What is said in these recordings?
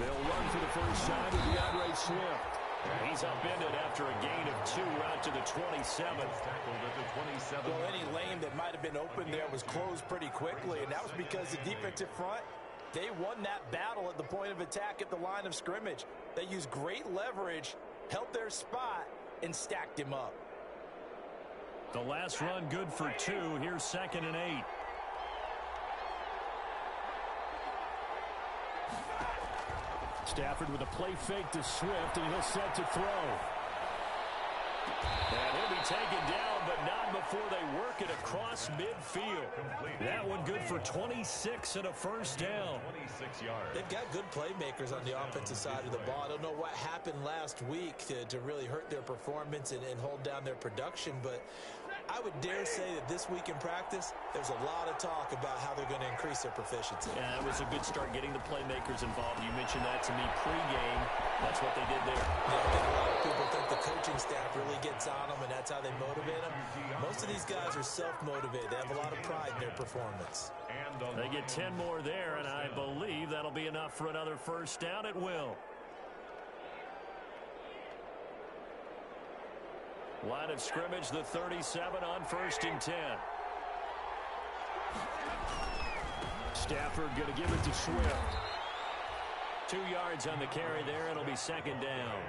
They'll run for the first time with DeAndre Swift. He's upended after a gain of 2 out to the 27. Well, any lane that might have been open there was closed pretty quickly, and that was because the defensive front, they won that battle at the point of attack at the line of scrimmage. They used great leverage, held their spot, and stacked him up. The last run good for 2. Here's 2nd and 8. Stafford with a play fake to Swift, and he'll set to throw. And he'll be taken down, but not before they work it across midfield. That one good for 26 and a first down. 26 yards. They've got good playmakers on the offensive side of the ball. I don't know what happened last week to really hurt their performance and hold down their production, but I would dare say that this week in practice, there's a lot of talk about how they're going to increase their proficiency. Yeah, it was a good start getting the playmakers involved. You mentioned that to me pregame. That's what they did there. Yeah, I think a lot of people think the coaching staff really gets on them, and that's how they motivate them. Most of these guys are self-motivated. They have a lot of pride in their performance. They get 10 more there, and I believe that'll be enough for another first down at will. Line of scrimmage, the 37 on 1st and 10. Stafford going to give it to Swift. 2 yards on the carry there, and it'll be 2nd down.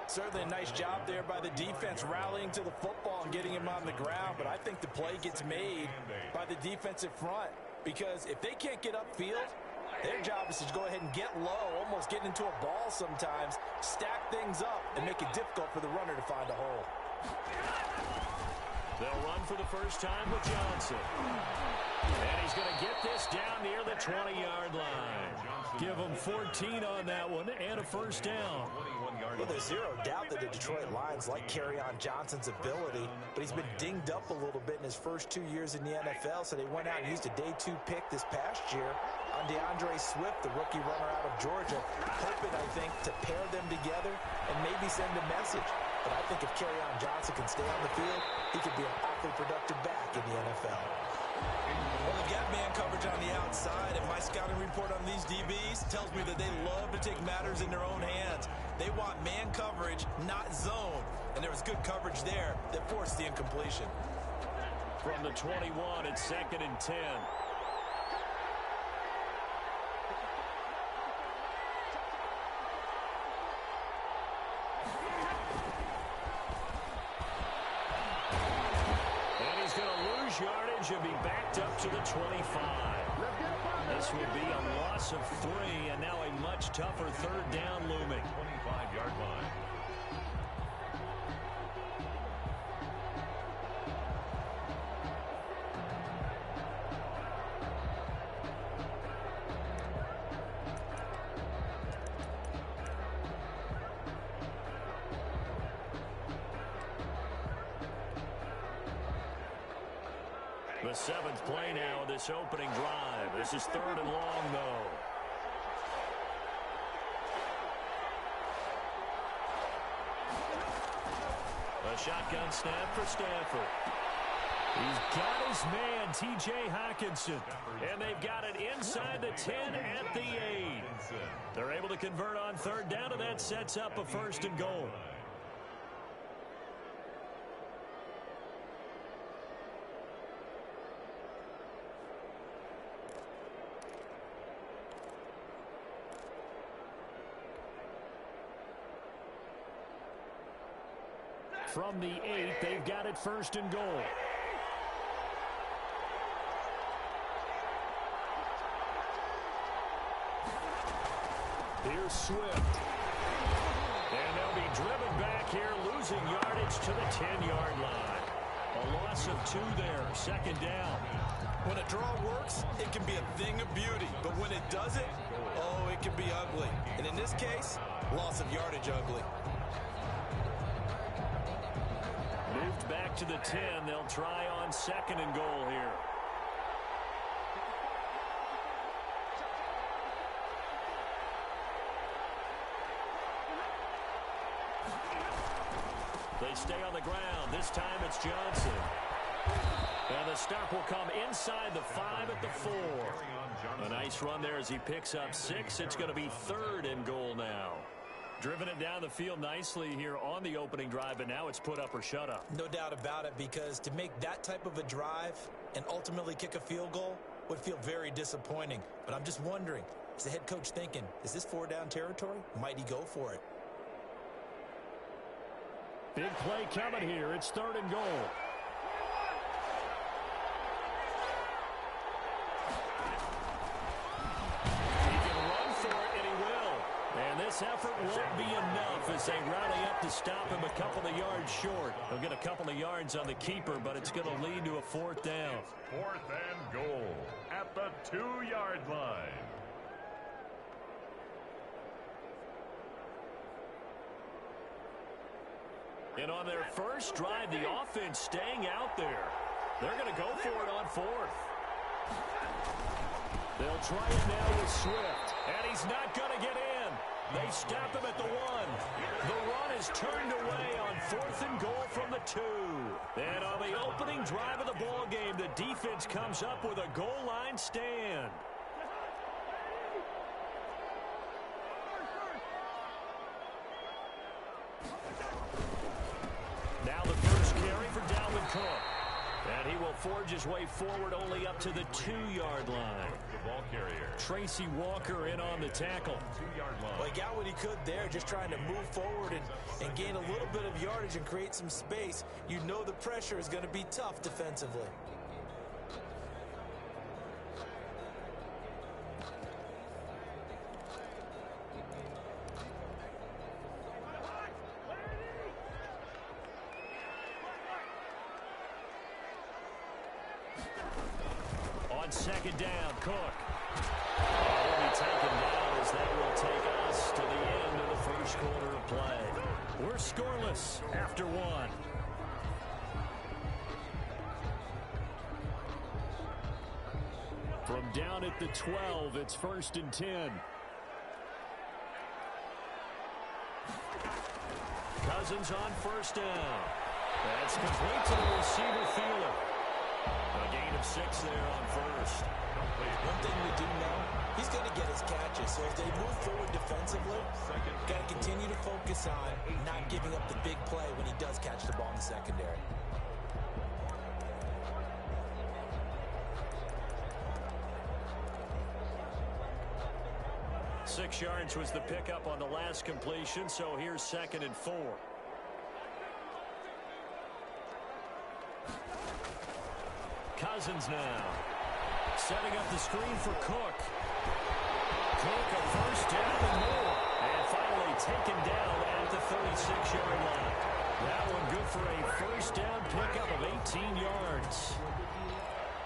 Certainly a nice job there by the defense rallying to the football and getting him on the ground, but I think the play gets made by the defensive front because if they can't get upfield, their job is to go ahead and get low, almost get into a ball sometimes, stack things up, and make it difficult for the runner to find a hole. They'll run for the first time with Johnson. And he's going to get this down near the 20-yard line. Give him 14 on that one and a first down. Well, there's zero doubt that the Detroit Lions like Kerryon Johnson's ability, but he's been dinged up a little bit in his first 2 years in the NFL, so they went out and used a day 2 pick this past year on DeAndre Swift, the rookie runner out of Georgia, hoping, I think, to pair them together and maybe send a message. But I think if Kerryon Johnson can stay on the field, he could be an awfully productive back in the NFL. Well, they've got man coverage on the outside, and my scouting report on these DBs tells me that they love to take matters in their own hands. They want man coverage, not zone. And there was good coverage there that forced the incompletion. From the 21, it's 2nd and 10. Yardage and be backed up to the 25. This will be a loss of 3, and now a much tougher 3rd down looming. 25-yard line. The 7th play now of this opening drive. This is 3rd and long, though. A shotgun snap for Stafford. He's got his man, T.J. Hockenson. And they've got it inside the 10 at the 8. They're able to convert on 3rd down, and that sets up a 1st and goal. From the 8, they've got it 1st and goal. Here's Swift. And they'll be driven back here, losing yardage to the 10-yard line. A loss of 2 there, 2nd down. When a draw works, it can be a thing of beauty. But when it doesn't, oh, it can be ugly. And in this case, loss of yardage ugly. Moved back to the 10. They'll try on 2nd and goal here. They stay on the ground. This time it's Johnson. And the stop will come inside the 5 at the 4. A nice run there as he picks up 6. It's going to be 3rd and goal now. Driven it down the field nicely here on the opening drive, but now it's put up or shut up. No doubt about it, because to make that type of a drive and ultimately kick a field goal would feel very disappointing. But I'm just wondering, is the head coach thinking, is this 4-down territory? Might he go for it? Big play coming here. It's 3rd and goal. This effort won't be enough as they rally up to stop him a couple of yards short. They'll get a couple of yards on the keeper, but it's going to lead to a 4th down. 4th and goal at the 2-yard line. And on their first drive, the offense staying out there. They're going to go for it on 4th. They'll try it now with Swift, and he's not going to get in. They stop him at the 1. The run is turned away on 4th and goal from the 2. And on the opening drive of the ball game, the defense comes up with a goal line stand. Now the first carry for Dalvin Cook. And he will forge his way forward only up to the 2-yard line. The ball carrier. Tracy Walker in on the tackle. 2-yard line. Well, he got what he could there, just trying to move forward and gain a little bit of yardage and create some space. You know the pressure is going to be tough defensively. On 2nd down, Cook. Will be taken down as that will take us to the end of the first quarter of play. We're scoreless after 1. From down at the 12, it's 1st and 10. Cousins on 1st down. That's complete to the receiver fielder. A gain of 6 there on 1st. One thing we do know, he's going to get his catches. So if they move forward defensively, got to continue to focus on not giving up the big play when he does catch the ball in the secondary. Six yards was the pickup on the last completion, so here's 2nd and 4. Cousins now. Setting up the screen for Cook. Cook a 1st down and more. And finally taken down at the 36-yard line. That one good for a 1st down pickup of 18 yards.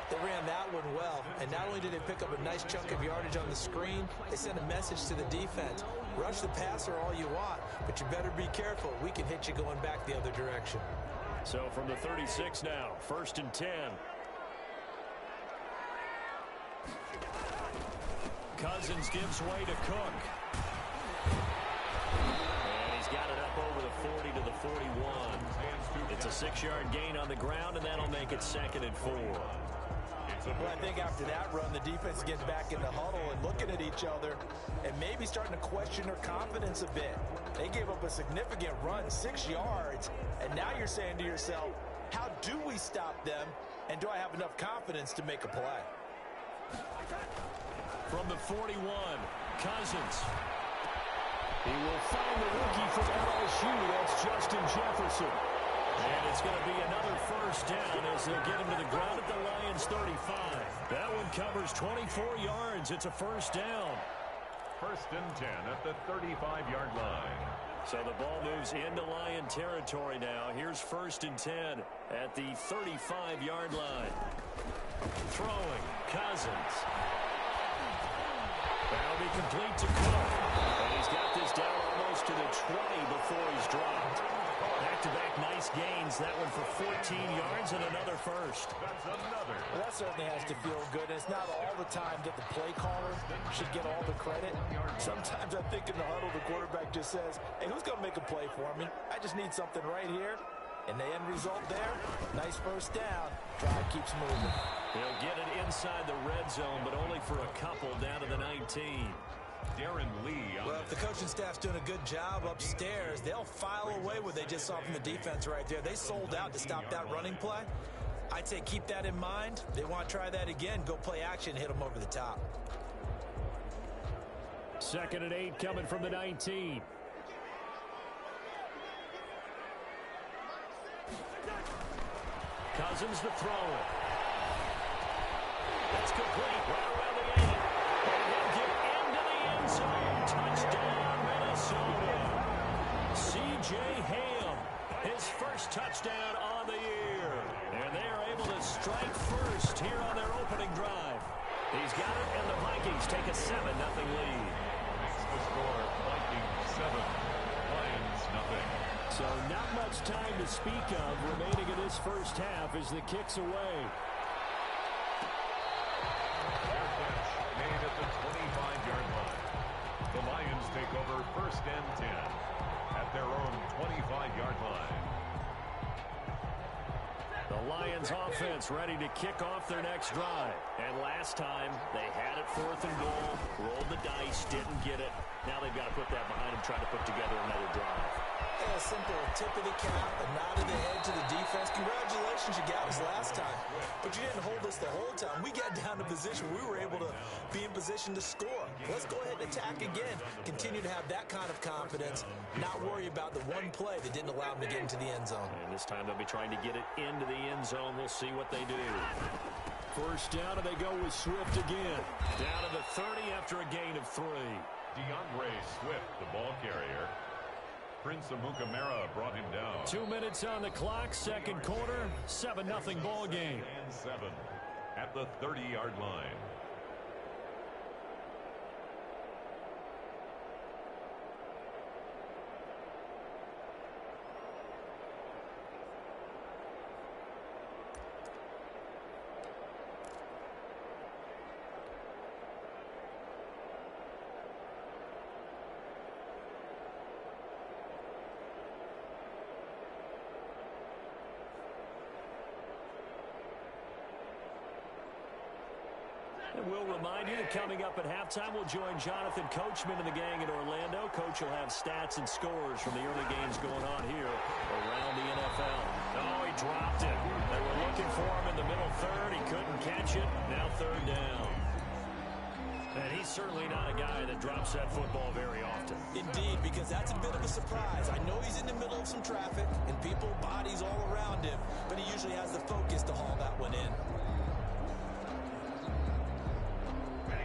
They ran that one well, and not only did they pick up a nice chunk of yardage on the screen, they sent a message to the defense. Rush the passer all you want, but you better be careful. We can hit you going back the other direction. So from the 36 now, 1st and 10. Cousins gives way to Cook. And he's got it up over the 40 to the 41. It's a 6-yard gain on the ground, and that'll make it 2nd and 4. Well, I think after that run, the defense gets back in the huddle and looking at each other and maybe starting to question their confidence a bit. They gave up a significant run, 6 yards, and now you're saying to yourself, how do we stop them, and do I have enough confidence to make a play? From the 41, Cousins. He will find the rookie from LSU. That's Justin Jefferson. And it's going to be another 1st down as they'll get him to the ground at the Lions 35. That one covers 24 yards. It's a 1st down. 1st and 10 at the 35-yard line. So the ball moves into Lion territory now. Here's 1st and 10 at the 35-yard line. Throwing, Cousins. That'll be complete to Cook. And he's got this down almost to the 20 before he's dropped. Back-to-back nice gains. That one for 14 yards and another 1st. That's another. Well, that certainly has to feel good. It's not all the time that the play caller should get all the credit. Sometimes I think in the huddle, the quarterback just says, hey, who's going to make a play for me? I just need something right here. And the end result there, nice first down. Drive keeps moving. He'll get it inside the red zone, but only for a couple down to the 19. Darren Lee. Well, if the coaching staff's doing a good job upstairs, they'll file away what they just saw from the defense right there. They sold out to stop that running play. I'd say keep that in mind. They want to try that again. Go play action, hit them over the top. 2nd and 8 coming from the 19. Cousins to throw it. That's complete right around the 8. And he'll get into the end zone. Touchdown, Minnesota. C.J. Ham, his first touchdown on the year. And they are able to strike first here on their opening drive. He's got it, and the Vikings take a 7-0 lead. Makes the score Vikings 7, Lions nothing. So not much time to speak of remaining in this first half as the kick's away. Fair catch made at the 25-yard line. The Lions take over 1st and 10 at their own 25-yard line. The Lions offense ready to kick off their next drive. And last time, they had it 4th and goal, rolled the dice, didn't get it. Now they've got to put that behind them, try to put together another drive. A simple tip of the cap, a nod of the head to the defense. Congratulations, you got us last time. But you didn't hold us the whole time. We got down to position. We were able to be in position to score. Let's go ahead and attack again. Continue to have that kind of confidence. Not worry about the one play that didn't allow them to get into the end zone. And this time they'll be trying to get it into the end zone. We'll see what they do. First down, and they go with Swift again. Down to the 30 after a gain of 3. DeAndre Swift, the ball carrier. Prince Amukamara brought him down. 2 minutes on the clock, second quarter, 7-0 ball game. And 7 at the 30-yard line. And we'll remind you that coming up at halftime, we'll join Jonathan Coachman and the gang in Orlando. Coach will have stats and scores from the early games going on here around the NFL. Oh, he dropped it. They were looking for him in the middle third. He couldn't catch it. Now 3rd down. And he's certainly not a guy that drops that football very often. Indeed, because that's a bit of a surprise. I know he's in the middle of some traffic and people, bodies all around him, but he usually has the focus to haul that one in.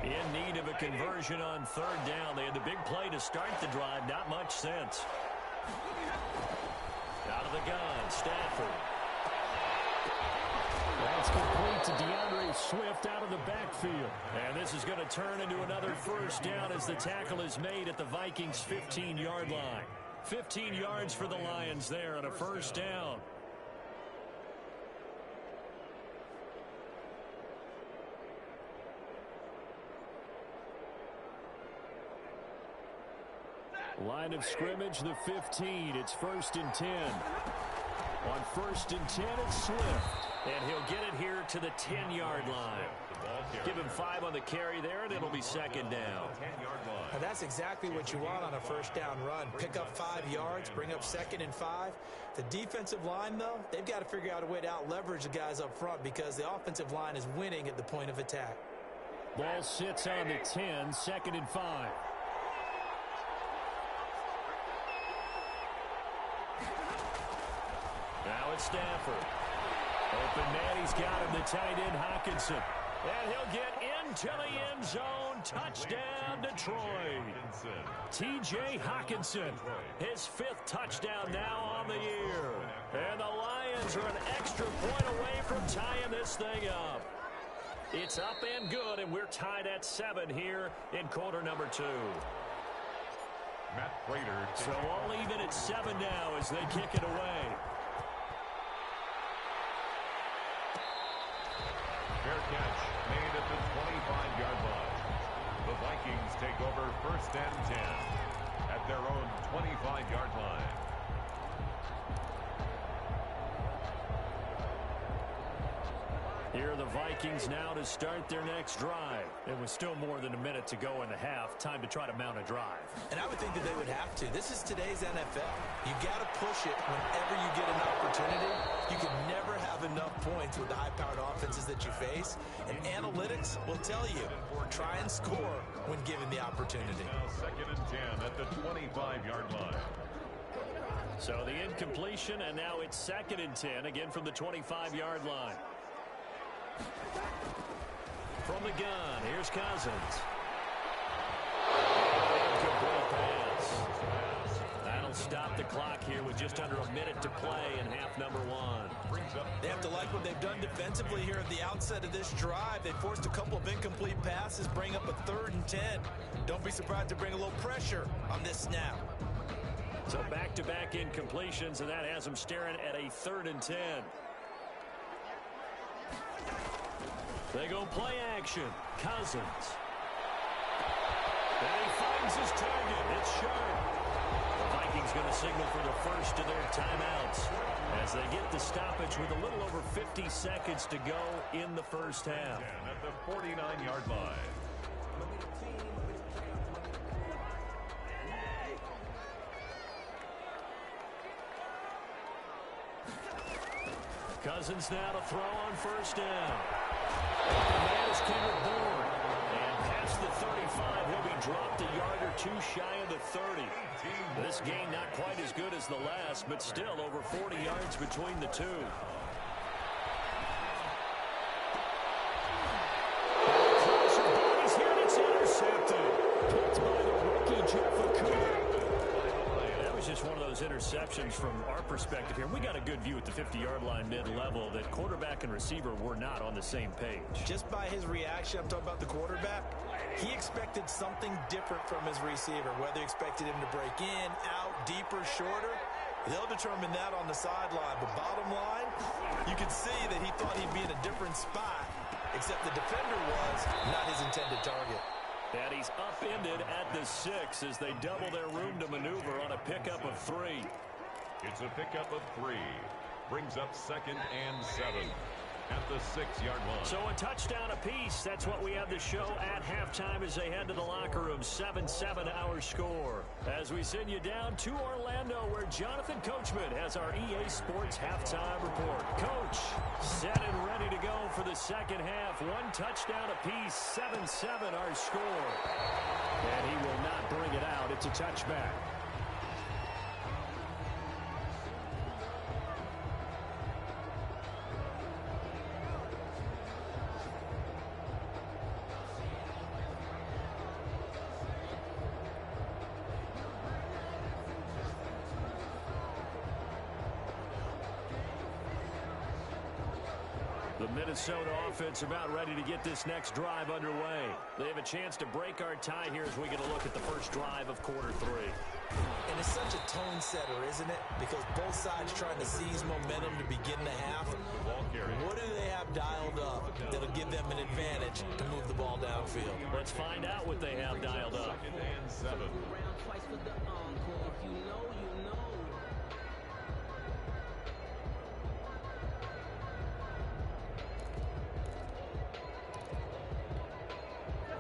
In need of a conversion on 3rd down. They had the big play to start the drive. Not much sense. Out of the gun, Stafford. That's complete to DeAndre Swift out of the backfield. And this is going to turn into another first down as the tackle is made at the Vikings' 15-yard line. 15 yards for the Lions there on a first down. Line of scrimmage, the 15. It's 1st and 10. On 1st and 10, it's Swift. And he'll get it here to the 10-yard line. Give him 5 on the carry there, and it'll be 2nd down. And that's exactly what you want on a first down run. Pick up 5 yards, bring up 2nd and 5. The defensive line, though, they've got to figure out a way to out-leverage the guys up front because the offensive line is winning at the point of attack. Ball sits on the 10, 2nd and 5. Now it's Stafford. Open man, he's got him, the tight end, Hockenson. And he'll get into the end zone. Touchdown, Detroit. T.J. Hockenson, his 5th touchdown now on the year. And the Lions are an extra point away from tying this thing up. It's up and good, and we're tied at 7 here in quarter number 2. Matt Prater. So all even at 7 now as they kick it away. Fair catch made at the 25-yard line. The Vikings take over 1st and 10 at their own 25-yard line. Here are the Vikings now to start their next drive. It was still more than a minute to go in the half. Time to try to mount a drive. And I would think that they would have to. This is today's NFL. You got to push it whenever you get an opportunity. You can never have enough points with the high-powered offenses that you face. And analytics will tell you, try and score when given the opportunity. Now 2nd and 10 at the 25-yard line. So the incompletion, and now it's 2nd and 10, again from the 25-yard line. From the gun, here's Cousins. Incomplete pass. That'll stop the clock here with just under a minute to play in half number 1. They have to like what they've done defensively here at the outset of this drive. They forced a couple of incomplete passes, bring up a 3rd and 10. Don't be surprised to bring a little pressure on this snap. So back-to-back incompletions, and that has them staring at a 3rd and 10. They go play action. Cousins. And he finds his target. It's sharp. The Vikings going to signal for the first of their timeouts as they get the stoppage with a little over 50 seconds to go in the first half. At the 49-yard line. Cousins now to throw on first down. The man is Kendrick Bourne. And past the 35, he'll be dropped a yard or two shy of the 30. This game not quite as good as the last, but still over 40 yards between the two. He's here and it's intercepted. Picked by the rookie, Jeff Okuda. That was just one of those interceptions from our perspective here. We got a good view at the 50-yard line mid-level that quarterback and receiver were not on the same page. Just by his reaction, I'm talking about the quarterback, he expected something different from his receiver, whether he expected him to break in, out, deeper, shorter. They'll determine that on the sideline. But bottom line, you can see that he thought he'd be in a different spot, except the defender was not his intended target. And he's upended at the 6 as they double their room to maneuver on a pickup of 3. It's a pickup of 3. Brings up 2nd and 7 at the 6-yard line. So a touchdown apiece. That's what we have to show at halftime as they head to the locker room. 7-7 our score. As we send you down to Orlando, where Jonathan Coachman has our EA Sports halftime report. Coach, set and ready to go for the second half. One touchdown apiece. 7-7 our score. And he will not bring it out. It's a touchback. The Minnesota offense about ready to get this next drive underway. They have a chance to break our tie here as we get a look at the first drive of quarter 3. And it's such a tone setter, isn't it? Because both sides trying to seize momentum to begin the half. What do they have dialed up that'll give them an advantage to move the ball downfield? Let's find out what they have dialed up. 2nd and 7.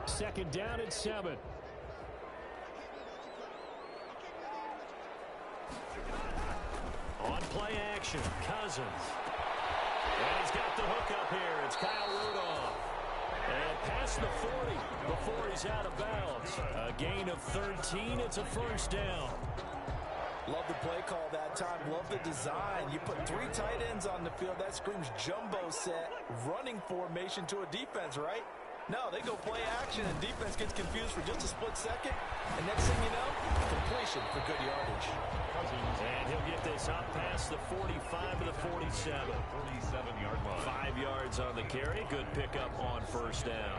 Second down and 7. On play action, Cousins. And he's got the hook up here. It's Kyle Rudolph. And past the 40 before he's out of bounds. A gain of 13. It's a first down. Love the play call that time. Love the design. You put 3 tight ends on the field. That screams jumbo set, running formation to a defense, right? No, they go play action, and defense gets confused for just a split second. And next thing you know, completion for good yardage. And he'll get this up past the 45 to the 47. 47-yard line. 5 yards on the carry. Good pickup on first down.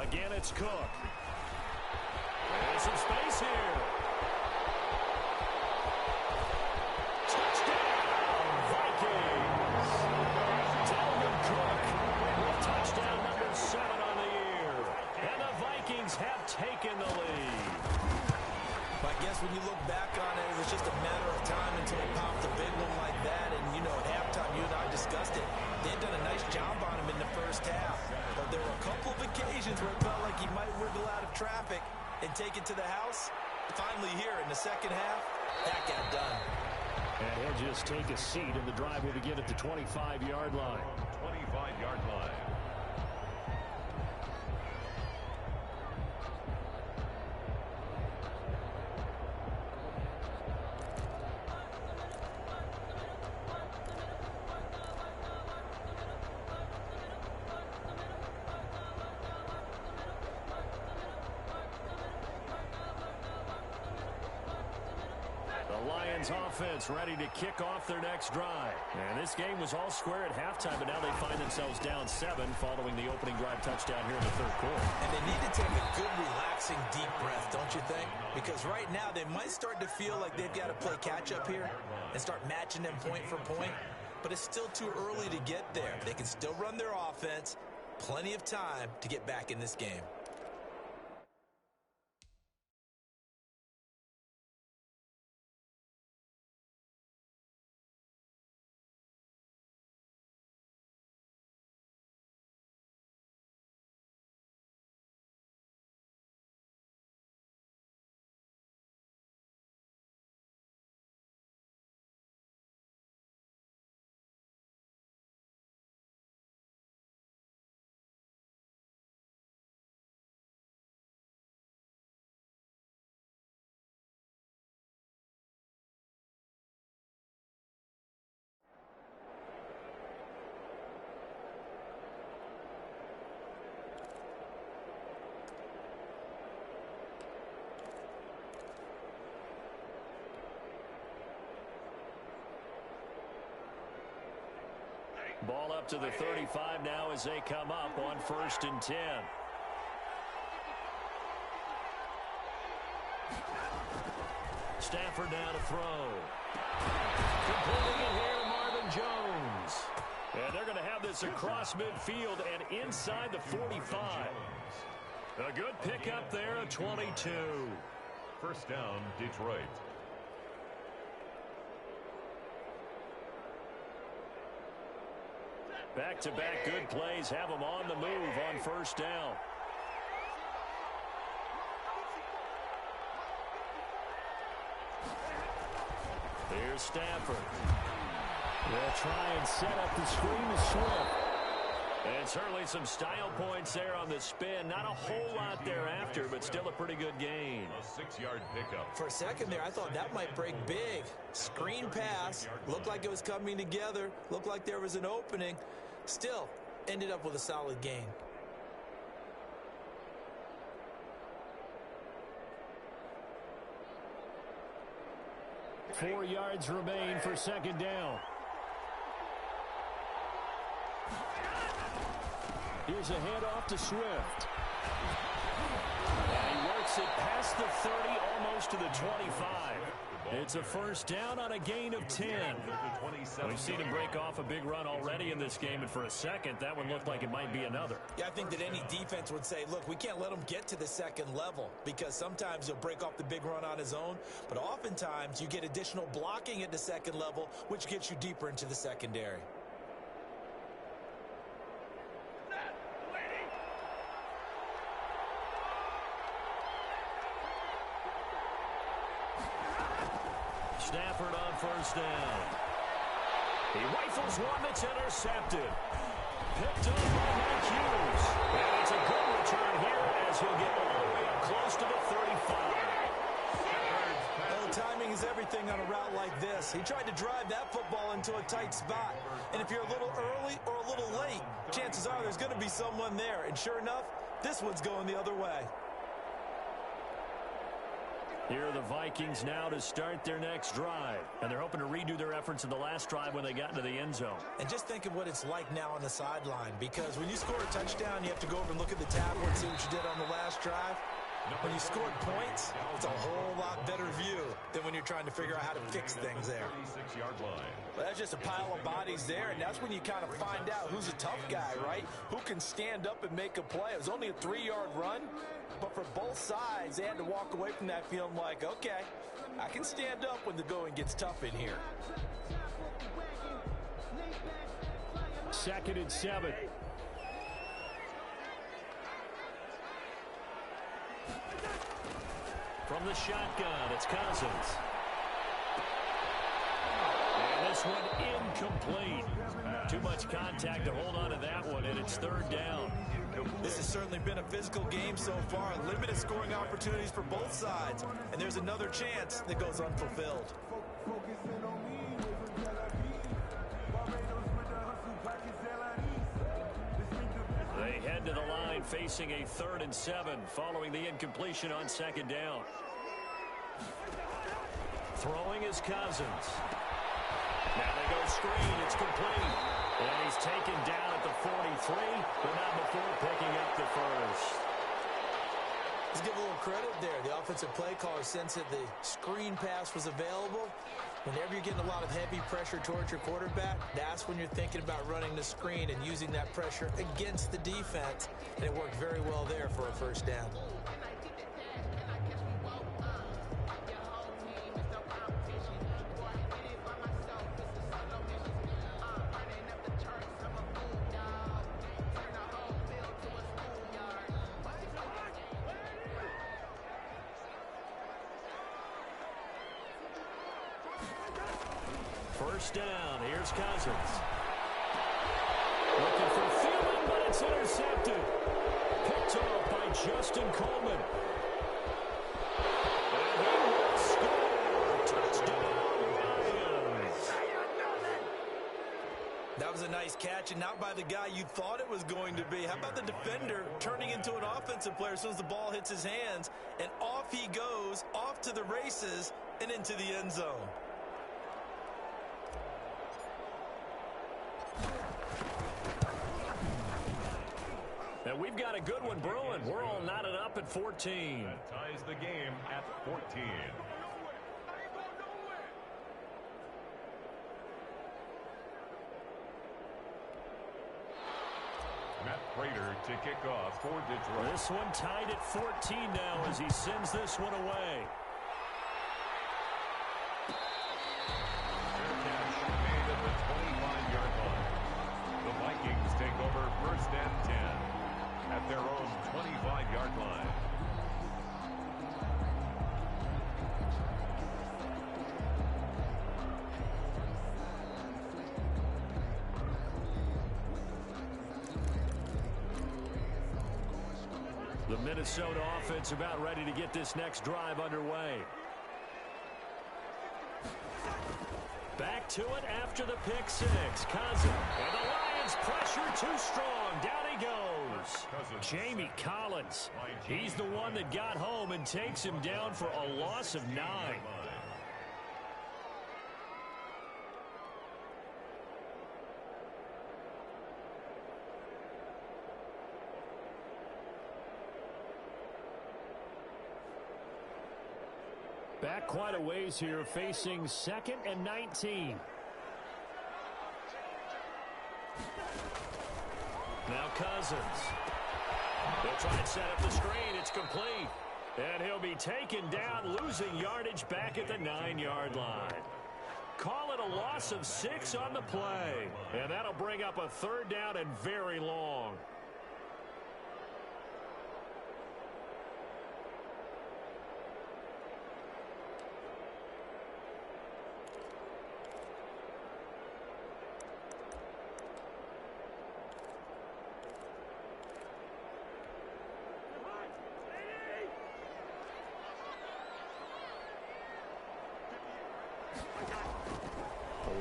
Again, it's Cook. There's some space here. Touchdown, Vikings. Dalvin Cook with touchdown number 7 on the year. And the Vikings have when you look back on it, it was just a matter of time until he popped a big one like that. And, you know, at halftime, you and I discussed it. They'd done a nice job on him in the first half. But there were a couple of occasions where it felt like he might wiggle out of traffic and take it to the house. Finally here in the second half, that got done. And he'll just take a seat, and the drive will begin at the 25-yard line. 25-yard line. Offense ready to kick off their next drive. And this game was all square at halftime, but now they find themselves down 7 following the opening drive touchdown here in the third quarter. And they need to take a good, relaxing, deep breath, don't you think? Because right now they might start to feel like they've got to play catch-up here and start matching them point for point. But it's still too early to get there. They can still run their offense. Plenty of time to get back in this game. Ball up to the 35 now as they come up on 1st and 10. Stafford now to throw. Completing it here to Marvin Jones. And they're going to have this across midfield and inside the 45. A good pickup there at 22. First down, Detroit. Back-to-back good plays have them on the move on 1st down. Here's Stafford. They'll try and set up the screen to Swift. And certainly some style points there on the spin. Not a whole lot thereafter, but still a pretty good gain. A 6-yard pickup. For a second there, I thought that might break big. Screen pass. Looked like it was coming together. Looked like there was an opening. Still, ended up with a solid gain. Four yards remain for 2nd down. Here's a handoff to Swift. And he works it past the 30, almost to the 25. It's a 1st down on a gain of 10. We've seen him break off a big run already in this game, and for a second, that one looked like it might be another. Yeah, I think that any defense would say, look, we can't let him get to the 2nd level, because sometimes he'll break off the big run on his own, but oftentimes you get additional blocking at the 2nd level, which gets you deeper into the secondary. Stafford on 1st down. He rifles one that's intercepted. Picked up by Mike Hughes. And it's a good return here as he'll get all the way up close to the 35. Well, timing is everything on a route like this. He tried to drive that football into a tight spot. And if you're a little early or a little late, chances are there's going to be someone there. And sure enough, this one's going the other way. Here are the Vikings now to start their next drive. And they're hoping to redo their efforts in the last drive when they got into the end zone. And just think of what it's like now on the sideline. Because when you score a touchdown, you have to go over and look at the tablet and see what you did on the last drive. When you scored points, it's a whole lot better view than when you're trying to figure out how to fix things there. 36-yard line. Well, that's just a pile of bodies there, and that's when you kind of find out who's a tough guy, right? Who can stand up and make a play. It was only a 3-yard run, but for both sides, they had to walk away from that feeling like, okay, I can stand up when the going gets tough in here. 2nd and 7. From the shotgun, it's Cousins. And this one incomplete. Too much contact to hold on to that one, and it's 3rd down. This has certainly been a physical game so far. Limited scoring opportunities for both sides. And there's another chance that goes unfulfilled. They head to the line facing a 3rd and 7 following the incompletion on 2nd down. Throwing is Cousins. Now they go screen. It's complete. And he's taken down at the 43, but not before picking up the first. Let's give a little credit there. The offensive play caller sensed that the screen pass was available. Whenever you're getting a lot of heavy pressure towards your quarterback, that's when you're thinking about running the screen and using that pressure against the defense. And it worked very well there for a 1st down. First down. Here's Cousins. Looking for Thielen, but it's intercepted. Picked off by Justin Coleman. And he will score. Touchdown, Lions. That was a nice catch, and not by the guy you thought it was going to be. How about the defender turning into an offensive player as soon as the ball hits his hands, and off he goes, off to the races, and into the end zone. And we've got a good one brewing. We're all knotted up at 14. That ties the game at 14. Matt Prater to kick off for Detroit. This one tied at 14 now as he sends this one away. Fair catch made at the 25-yard line. The Vikings take over 1st and 10 at their own 25-yard line. The Minnesota offense about ready to get this next drive underway. Back to it after the pick six. Cousins. And the Lions pressure too strong. Down he goes. Jamie Collins. He's the one that got home and takes him down for a loss of 9. Back quite a ways here, facing 2nd and 19. Now Cousins. They'll try and set up the screen. It's complete. And he'll be taken down, losing yardage back at the 9-yard line. Call it a loss of 6 on the play. And that'll bring up a 3rd down and very long.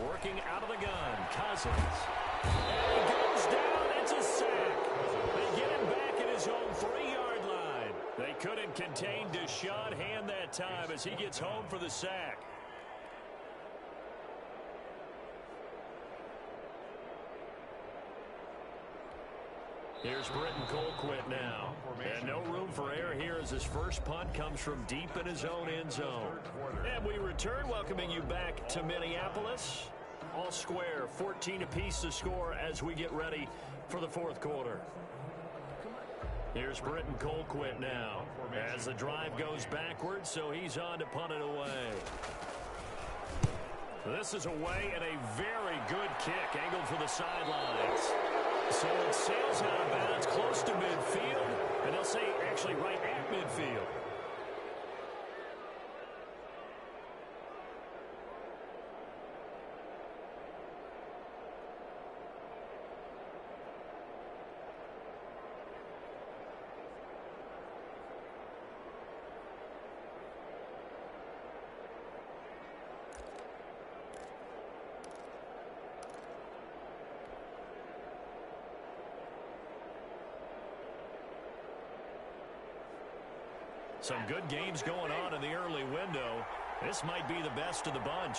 Working out of the gun, Cousins. And he goes down. It's a sack. They get him back at his own 3-yard line. They couldn't contain Deshaun Hand that time as he gets home for the sack. Here's Britton Colquitt now. And no room for error here as his first punt comes from deep in his own end zone. And we return, welcoming you back to Minneapolis. All square, 14 apiece to score as we get ready for the fourth quarter. Here's Britton Colquitt now as the drive goes backwards, so he's on to punt it away. This is away and a very good kick angled for the sidelines. So it sails out of bounds close to midfield, and they'll say actually right at midfield. Some good games going on in the early window. This might be the best of the bunch.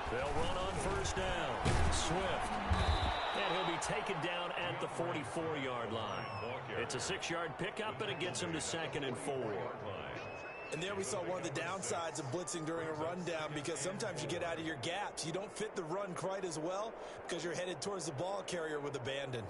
They'll run on first down. Swift. And he'll be taken down at the 44-yard line. It's a 6-yard pickup, and it gets him to 2nd and 4. And there we saw one of the downsides of blitzing during a rundown, because sometimes you get out of your gaps. You don't fit the run quite as well because you're headed towards the ball carrier with abandon.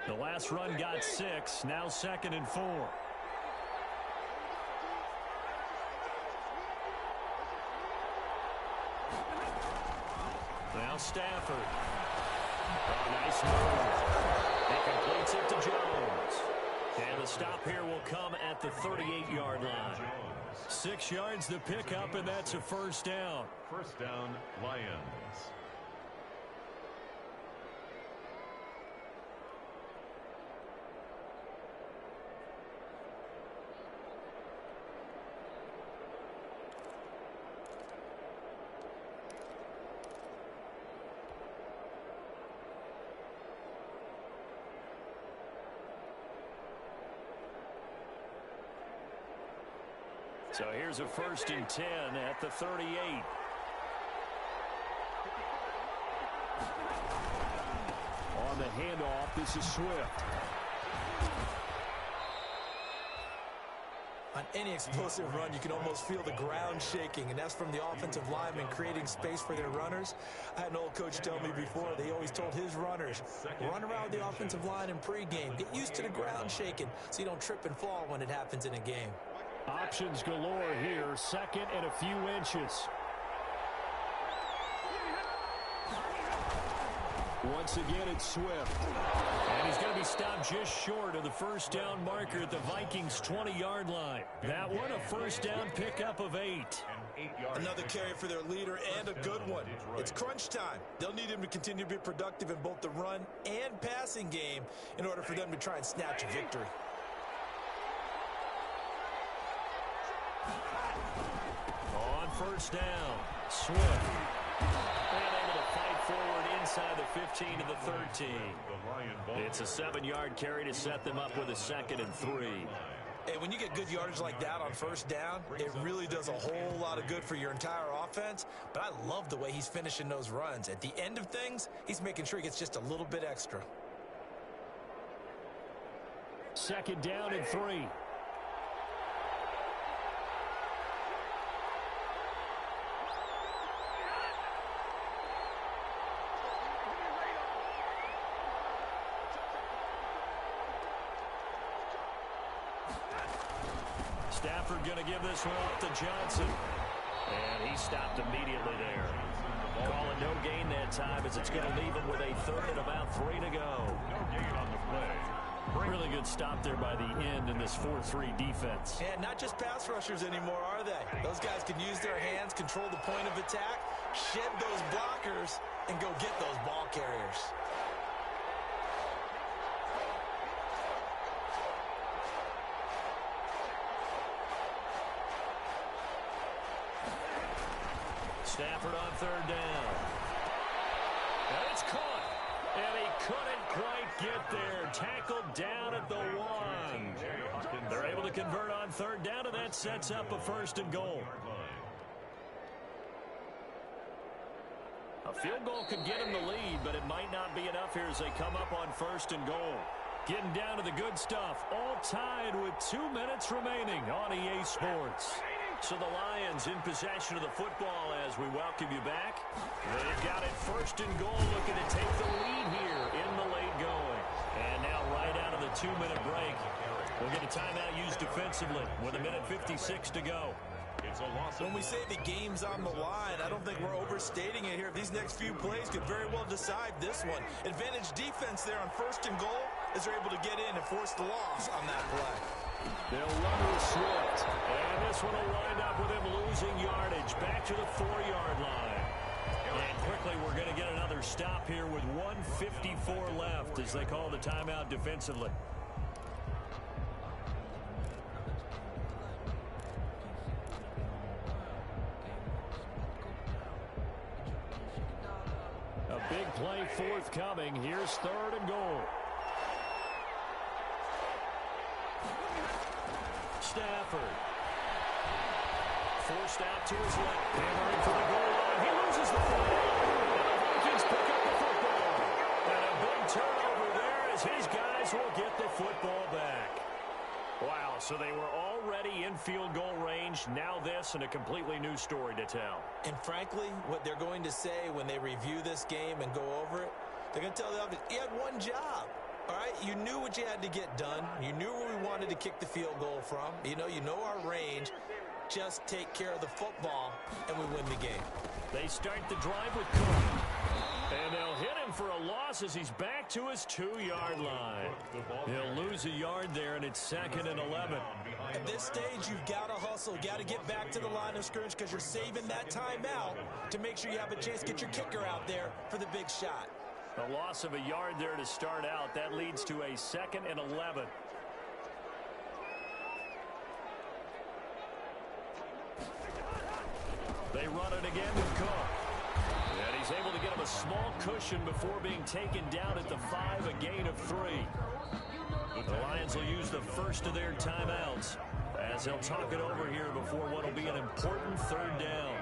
The last run got 6, now 2nd and 4. Now Stafford. Oh, nice move. He completes it to Jones. And the stop here will come at the 38-yard line. 6 yards to pick up, and that's a first down. First down, Lions. So here's a 1st and 10 at the 38. On the handoff, this is Swift. On any explosive run, you can almost feel the ground shaking, and that's from the offensive linemen creating space for their runners. I had an old coach tell me before, they always told his runners, run around the offensive line in pregame. Get used to the ground shaking so you don't trip and fall when it happens in a game. Options galore here, 2nd and a few inches. Once again, it's Swift. And he's going to be stopped just short of the first down marker at the Vikings' 20-yard line. That one, a first down pickup of 8. Another carry for their leader, and a good one. It's crunch time. They'll need him to continue to be productive in both the run and passing game in order for them to try and snatch a victory. On first down, Swift. And able to fight forward inside the 15 to the 13. It's a 7-yard carry to set them up with a 2nd and 3. Hey, when you get good yardage like that on first down, it really does a whole lot of good for your entire offense. But I love the way he's finishing those runs. At the end of things, he's making sure he gets just a little bit extra. 2nd down and 3. Stafford going to give this one off to Johnson. And he stopped immediately there. Calling no gain that time as it's going to leave him with a 3rd and about 3 to go. No gain on the play. Really good stop there by the end in this 4-3 defense. And not just pass rushers anymore, are they? Those guys can use their hands, control the point of attack, shed those blockers, and go get those ball carriers. Stafford on 3rd down. And it's caught. And he couldn't quite get there. Tackled down at the 1. They're able to convert on third down, and that sets up a 1st and goal. A field goal could get them the lead, but it might not be enough here as they come up on 1st and goal. Getting down to the good stuff, all tied with 2 minutes remaining on EA Sports. So the Lions in possession of the football as we welcome you back. They've got it 1st and goal, looking to take the lead here in the late going. And now right out of the 2-minute break, we'll get a timeout used defensively with 1:56 to go. When we say the game's on the line, I don't think we're overstating it here. These next few plays could very well decide this one. Advantage defense there on 1st and goal as they're able to get in and force the loss on that play. They'll run with Swift, and this one will wind up with him losing yardage back to the 4-yard line. And quickly we're going to get another stop here with 1:54 left as they call the timeout defensively. A big play forthcoming. Here's 3rd and goal. Stafford. Forced out to his left. Hammering for the goal line. He loses the football. And the Vikings pick up the football. And a big turnover there as his guys will get the football back. Wow, so they were already in field goal range. Now this and a completely new story to tell. And frankly, what they're going to say when they review this game and go over it, they're going to tell the offense, you had one job. All right, you knew what you had to get done. You knew where we wanted to kick the field goal from. You know our range. Just take care of the football, and we win the game. They start the drive with Cook. And they'll hit him for a loss as he's back to his 2-yard line. He'll lose a yard there, and it's 2nd and 11. At this stage, you've got to hustle. Got to get back to the line of scrimmage because you're saving that timeout to make sure you have a chance to get your kicker out there for the big shot. A loss of a yard there to start out. That leads to a 2nd and 11. They run it again with Cook. And he's able to get him a small cushion before being taken down at the 5, a gain of 3. The Lions will use the first of their timeouts as they'll talk it over here before what will be an important 3rd down.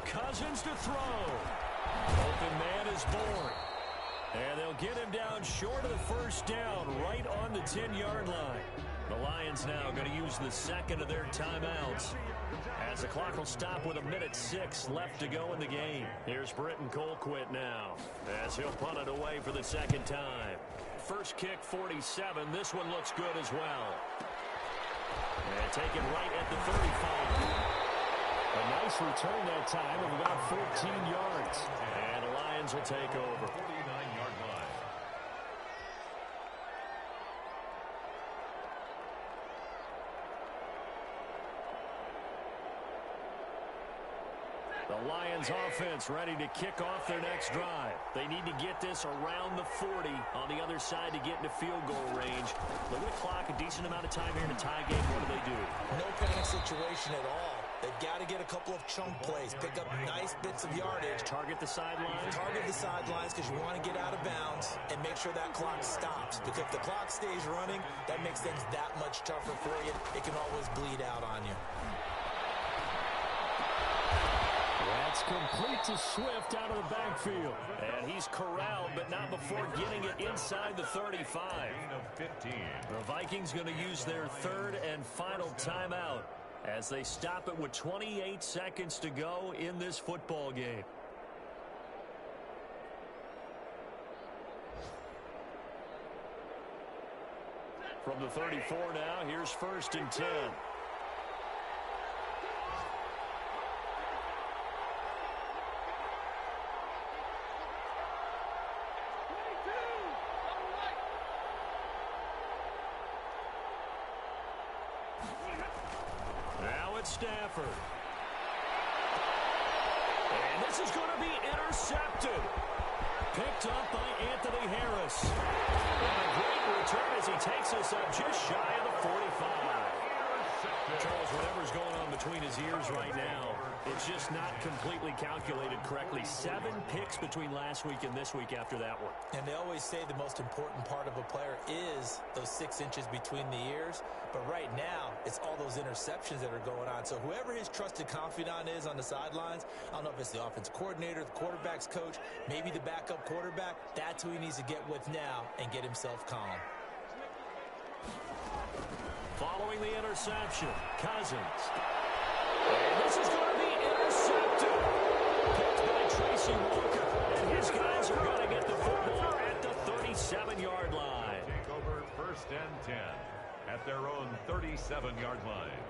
Cousins to throw. Open man is born. And they'll get him down short of the 1st down, right on the 10-yard line. The Lions now going to use the 2nd of their timeouts as the clock will stop with 1:06 left to go in the game. Here's Britton Colquitt now as he'll punt it away for the 2nd time. First kick, 47. This one looks good as well. And taken right at the 35. A nice return that time of about 14 yards. And the Lions will take over. 49-yard line. The Lions offense ready to kick off their next drive. They need to get this around the 40 on the other side to get into field goal range. Look at the clock, a decent amount of time here in a tie game. What do? No panic situation at all. They've got to get a couple of chunk plays, pick up nice bits of yardage. Target the sidelines. Target the sidelines because you want to get out of bounds and make sure that clock stops. Because if the clock stays running, that makes things that much tougher for you. It can always bleed out on you. That's complete to Swift out of the backfield. And he's corralled, but not before getting it inside the 35. The Vikings going to use their 3rd and final timeout as they stop it with 28 seconds to go in this football game. From the 34 now, here's 1st and 10. with Stafford. And this is going to be intercepted. Picked up by Anthony Harris. And a great return as he takes us up just shy of the 45. Charles, whatever's going on between his ears right now, it's just not completely calculated correctly. 7 picks between last week and this week after that one. And they always say the most important part of a player is those 6 inches between the ears. But right now, it's all those interceptions that are going on. So whoever his trusted confidant is on the sidelines, I don't know if it's the offense coordinator, the quarterback's coach, maybe the backup quarterback, that's who he needs to get with now and get himself calm. Following the interception, Cousins. And this is going to be intercepted. Picked by Tracy Walker. And his guys are going to get the football at the 37-yard line. Take over 1st and 10 at their own 37-yard line.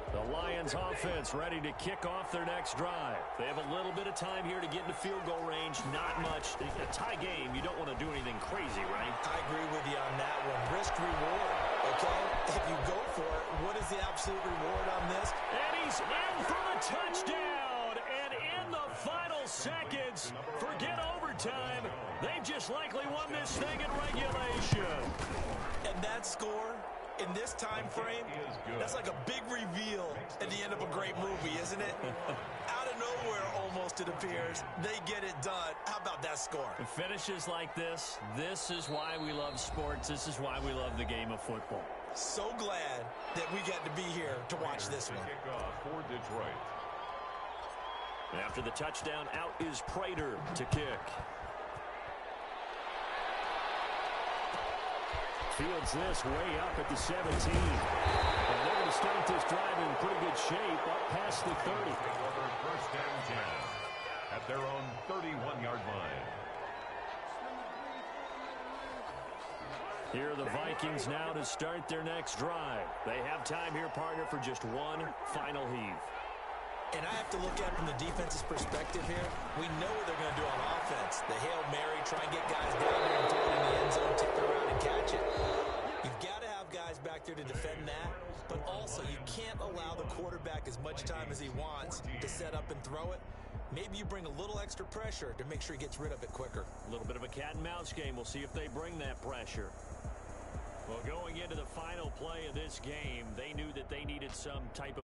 The Lions offense ready to kick off their next drive. They have a little bit of time here to get into field goal range. Not much. In a tie game, you don't want to do anything crazy, right? I agree with you on that one. Risk reward, okay? If you go for it, what is the absolute reward on this? And he's in for the touchdown. And in the final seconds, forget overtime. They've just likely won this thing in regulation. And that score in this time frame, that's like a big reveal at the end of a great movie, isn't it? Out of nowhere, almost, it appears, they get it done. How about that score? The finishes like this is why we love sports. This is why we love the game of football. So glad that we got to be here to watch this one. Kickoff for Detroit. After the touchdown, out is Prater to kick. Fields this way up at the 17. And they're going to start this drive in pretty good shape up past the 30. Over 1st and 10 at their own 31-yard line. Here are the Vikings now to start their next drive. They have time here, partner, for just one final heave. And I have to look at it from the defense's perspective here. We know what they're going to do on offense. The Hail Mary, try and get guys down there and throw it in the end zone, take it around and catch it. You've got to have guys back there to defend that, but also you can't allow the quarterback as much time as he wants to set up and throw it. Maybe you bring a little extra pressure to make sure he gets rid of it quicker. A little bit of a cat and mouse game. We'll see if they bring that pressure. Well, going into the final play of this game, they knew that they needed some type of